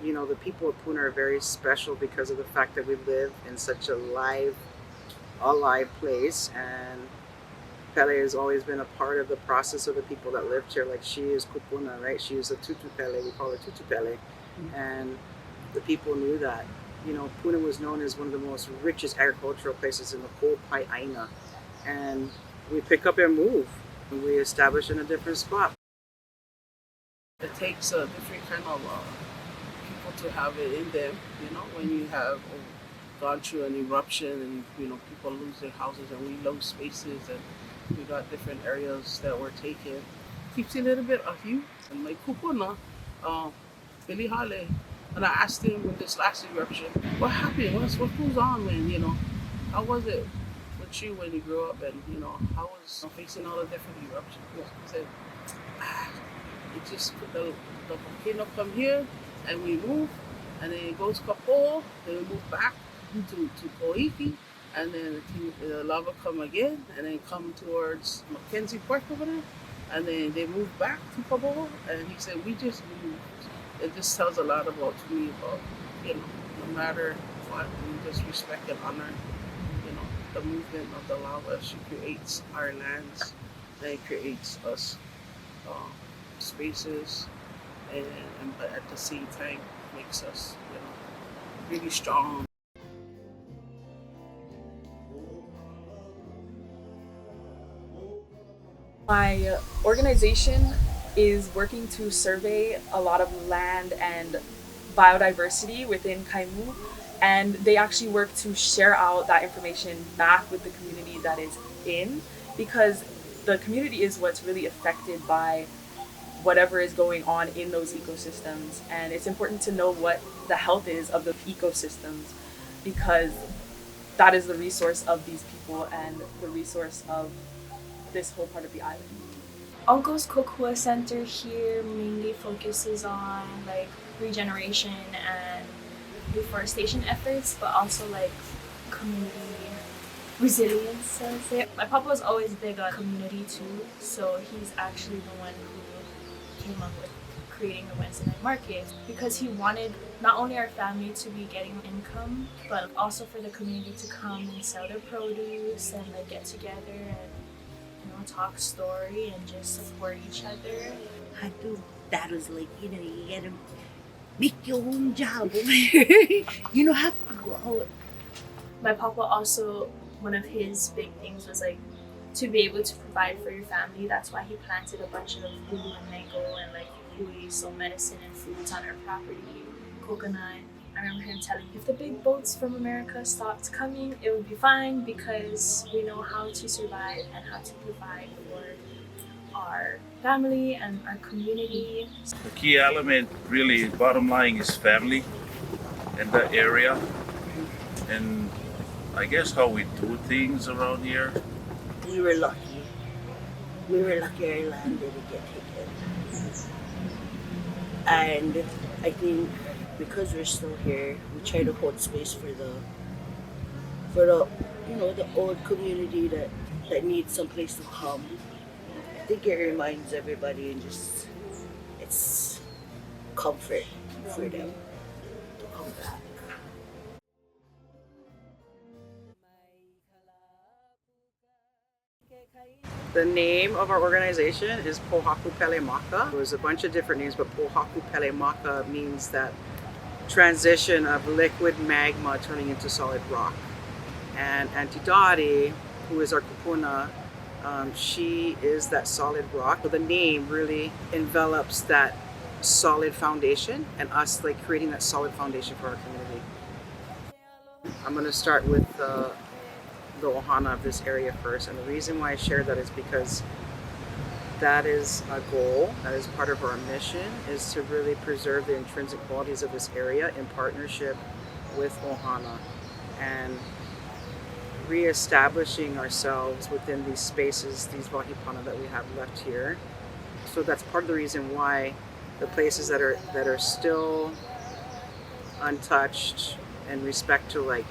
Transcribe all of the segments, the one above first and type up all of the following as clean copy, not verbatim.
you know, the people of Puna are very special because of the fact that we live in such a alive place, and Pele has always been a part of the process of the people that lived here. Like she is Kupuna, right? She is a Tutu Pele. We call her Tutu Pele, and the people knew that. You know, Puna was known as one of the most richest agricultural places in the whole ʻAina, and we pick up and move. We establish in a different spot. It takes a different kind of people to have it in them, you know, when you have gone through an eruption and, you know, people lose their houses and we lose spaces and we got different areas that were taken. Keeps a little bit of you. And my kupuna, Billy Hali, and I asked him with this last eruption, what happened? What goes on, man? You know, how was it with you when you grew up, and you know, how was facing all the different eruptions? He said, it just the volcano come here and we move, and then it goes Kapō, then we move back to Pōhaku, and then the lava come again, and then come towards Mackenzie Park over there, and then they move back to Kapō, and he said we just moved. It just tells a lot about me about, you know, no matter what, we just respect and honor, you know, the movement of the lava. She creates our lands, and it creates us spaces, and but at the same time makes us, you know, really strong. My organization is working to survey a lot of land and biodiversity within Kaimū, and they actually work to share out that information back with the community that is in, because the community is what's really affected by whatever is going on in those ecosystems, and it's important to know what the health is of the ecosystems, because that is the resource of these people and the resource of this whole part of the island. Uncle's Kōkua Center here mainly focuses on like regeneration and reforestation efforts, but also like community resilience, I would say. My papa was always big on community too, so he's actually the one who came up with creating the Wednesday night market, because he wanted not only our family to be getting income, but also for the community to come and sell their produce and like get together and, you know, talk story and just support each other. I do. That was like, you know, you gotta make your own job over here. You don't have to go out. My papa also, one of his big things was like to be able to provide for your family. That's why he planted a bunch of hulu and mango and like hui, so medicine and foods on our property, coconut. I remember him telling me if the big boats from America stopped coming, it would be fine, because we know how to survive and how to provide for our family and our community. The key element, really, bottom line, is family in the area, and I guess how we do things around here. We were lucky. We were lucky our land didn't get taken. And I think because we're still here, we try to hold space for the you know, the old community that needs some place to come. I think it reminds everybody, and just it's comfort for them to come back. The name of our organization is Pōhaku Pelemaka. There's a bunch of different names, but Pōhaku Pelemaka means that transition of liquid magma turning into solid rock. And Aunty Dottie, who is our kupuna, she is that solid rock. So the name really envelops that solid foundation, and us like creating that solid foundation for our community. I'm going to start with the ʻohana of this area first, and the reason why I share that is because that is a goal, that is part of our mission, is to really preserve the intrinsic qualities of this area in partnership with ʻohana, and re-establishing ourselves within these spaces, these wahipana that we have left here. So that's part of the reason why the places that are still untouched in respect to like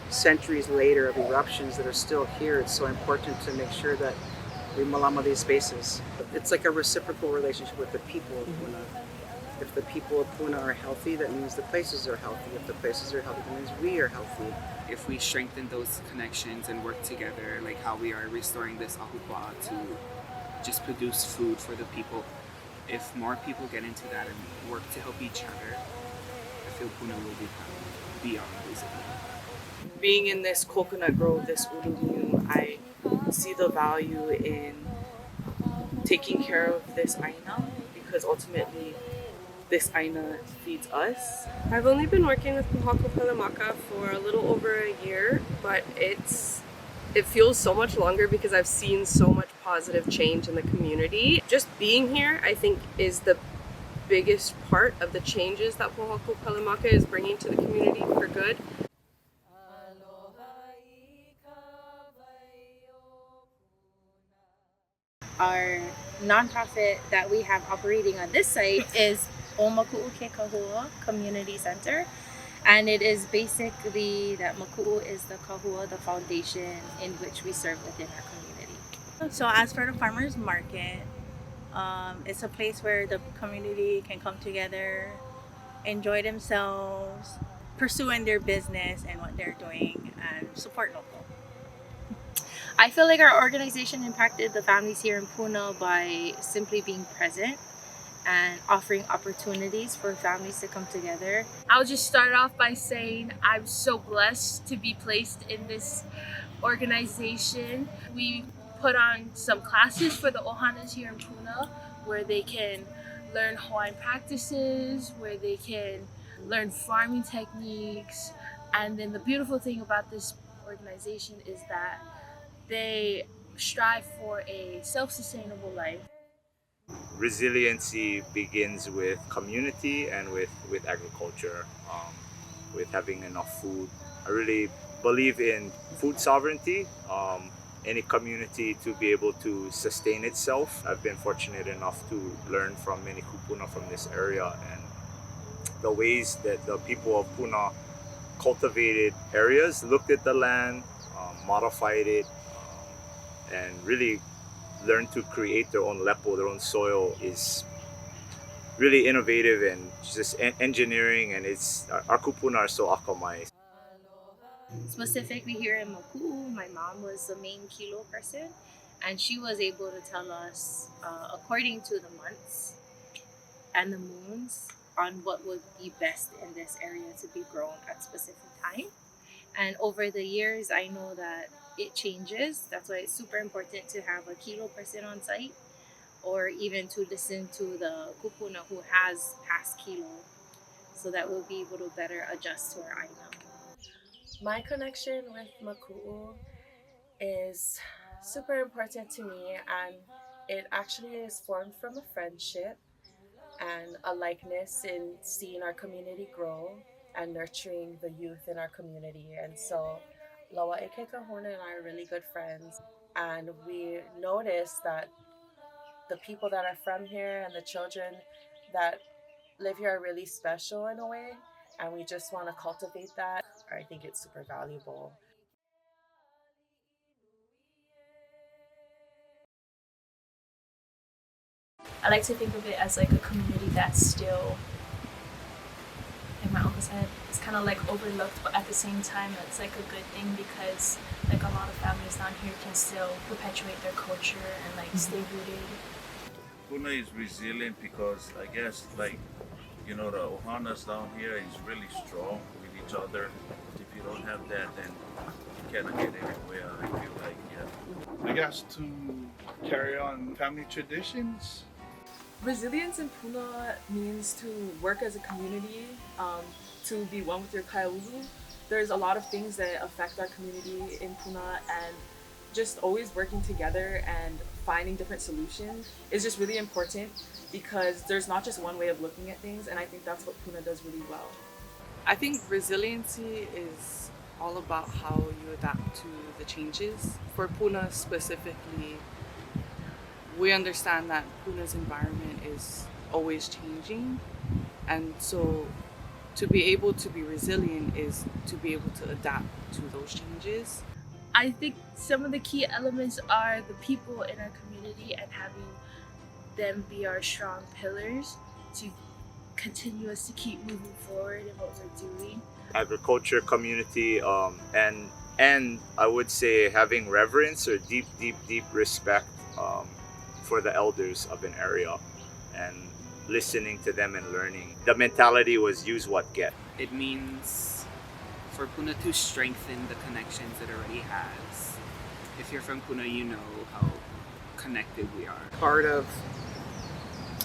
centuries later of eruptions that are still here, it's so important to make sure that we malama these spaces. It's like a reciprocal relationship with the people of Puna. If the people of Puna are healthy, that means the places are healthy. If the places are healthy, that means we are healthy. If we strengthen those connections and work together, like how we are restoring this ahupua'a to just produce food for the people, if more people get into that and work to help each other, I feel Puna will become beyond resilient. Being in this coconut grove, this ururu, I see the value in taking care of this ʻāina, because ultimately this ʻāina feeds us. I've only been working with Pōhaku Pelemaka for a little over a year, but it feels so much longer because I've seen so much positive change in the community. Just being here, I think, is the biggest part of the changes that Pōhaku Pelemaka is bringing to the community for good. Our nonprofit that we have operating on this site is ʻOMKKCC Kahua Community Center, and it is basically that Makuʻu is the Kahua, the foundation in which we serve within our community. So as for the farmers market, it's a place where the community can come together, enjoy themselves, pursuing their business and what they're doing, and support local. I feel like our organization impacted the families here in Puna by simply being present and offering opportunities for families to come together. I'll just start off by saying I'm so blessed to be placed in this organization. We put on some classes for the ʻohanas here in Puna where they can learn Hawaiian practices, where they can learn farming techniques. And then the beautiful thing about this organization is that they strive for a self-sustainable life. Resiliency begins with community and with agriculture, with having enough food. I really believe in food sovereignty, any community to be able to sustain itself. I've been fortunate enough to learn from many kupuna from this area, and the ways that the people of Puna cultivated areas, looked at the land, modified it, and really learned to create their own lepo, their own soil, is really innovative and just engineering, and it's our kupuna are so akamai. Specifically here in Makuʻu, my mom was the main kilo person, and she was able to tell us according to the months and the moons on what would be best in this area to be grown at specific time. And over the years, I know that it changes. That's why it's super important to have a kilo person on site, or even to listen to the kupuna who has past kilo, so that we'll be able to better adjust to our ʻāina. My connection with Makuʻu is super important to me, and it actually is formed from a friendship and a likeness in seeing our community grow and nurturing the youth in our community. And so Lawa'eke Kahuna and I are really good friends, and we notice that the people that are from here and the children that live here are really special in a way, and we just want to cultivate that. I think it's super valuable. I like to think of it as like a community that's still, like my uncle said, it's kind of like overlooked, but at the same time it's like a good thing, because like a lot of families down here can still perpetuate their culture and like stay rooted. Puna is resilient because I guess, like, you know, the ʻohanas down here is really strong with each other. If you don't have that, then you cannot get anywhere, I feel like, yeah. I guess to carry on family traditions. Resilience in Puna means to work as a community, to be one with your kaiāulu. There's a lot of things that affect our community in Puna, and just always working together and finding different solutions is just really important, because there's not just one way of looking at things, and I think that's what Puna does really well. I think resiliency is all about how you adapt to the changes. For Puna specifically, we understand that Puna's environment is always changing, and so to be able to be resilient is to be able to adapt to those changes. I think some of the key elements are the people in our community and having them be our strong pillars to continue us to keep moving forward in what we're doing. Agriculture community, and I would say having reverence or deep respect for the elders of an area and listening to them and learning. The mentality was use what get. It means for Puna to strengthen the connections it already has. If you're from Puna, you know how connected we are. Part of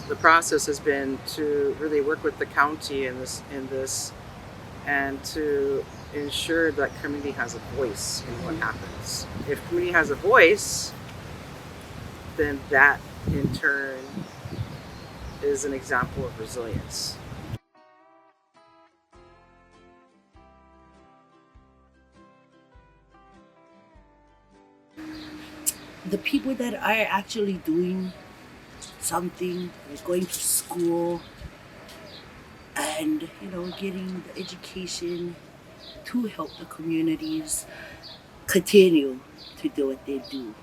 the process has been to really work with the county in this and to ensure that community has a voice in what happens. If community has a voice, then that in turn is an example of resilience. The people that are actually doing something, like going to school and, you know, getting the education to help the communities continue to do what they do.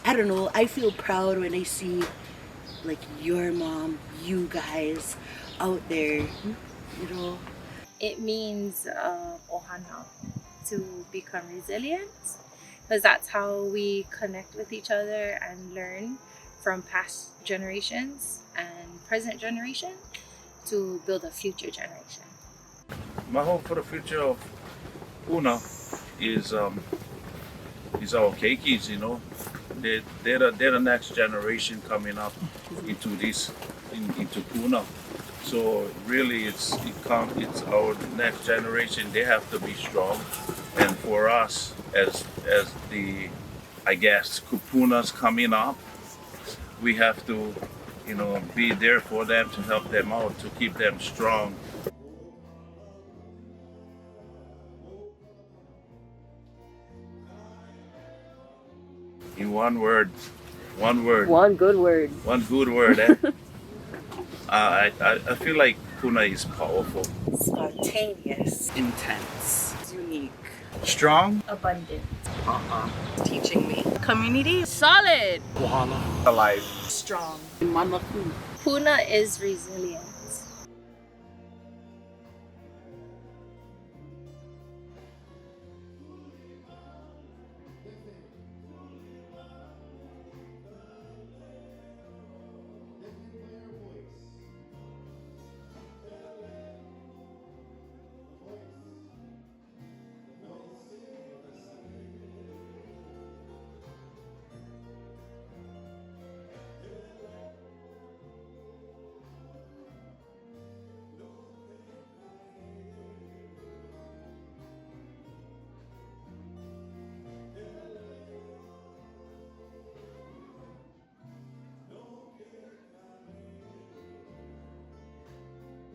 I don't know, I feel proud when I see like your mom, you guys out there, you know. It means ʻohana, to become resilient, because that's how we connect with each other and learn from past generations and present generation to build a future generation. My hope for the future of Puna is our keikis, you know. They're the next generation coming up into into Puna. So really it's our next generation. They have to be strong, and for us as the, I guess, kupunas coming up, we have to, you know, be there for them to help them out, to keep them strong. In one word. One good word. One good word, eh? I feel like Puna is powerful. Spontaneous. Intense. Unique. Strong. Abundant. Teaching me. Community. Solid. ʻOhana. Alive. Strong. Manaku. Puna is resilient.